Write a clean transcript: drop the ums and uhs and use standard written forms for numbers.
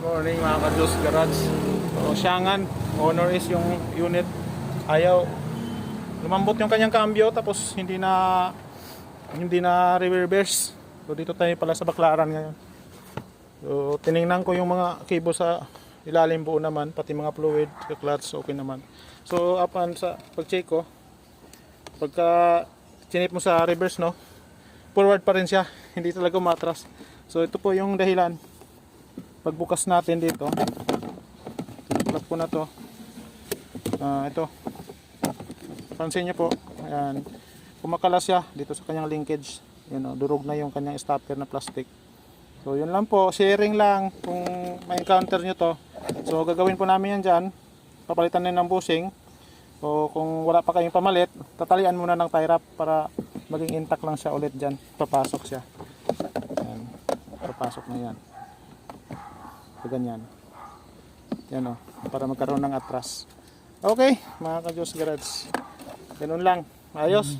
Morning mga ka-Diyos Garage. So, Siangan, Honor is yung unit. Ayaw lumambot yung kanyang cambio, tapos hindi na reverse. So dito tayo pala sa Baclaran ngayon. So tiningnan ko yung mga cable sa ilalim, buo naman, pati mga fluid, clutch okay naman. So upon sa pag-check ko, pagka chinip mo sa reverse, no, forward pa rin siya, hindi talaga umatras. So ito po yung dahilan. Pagbukas natin dito, lock ko na to. Ito, pansin nyo po, ayan, kumakalas siya dito sa kanyang linkage. Yan, durog na yung kanyang stopper na plastic. So yun lang po, sharing lang kung may encounter nyo to. So gagawin po namin yan dyan, papalitan na ng bushing. So kung wala pa kayong pamalit, tatalian muna ng tie wrap para maging intact lang siya ulit dyan. Papasok siya. Ayan, papasok na yan. So ganyan. Yan o, para magkaroon ng atras. Okay, mga ka-Diyos Garage. Ganun lang. Ayos.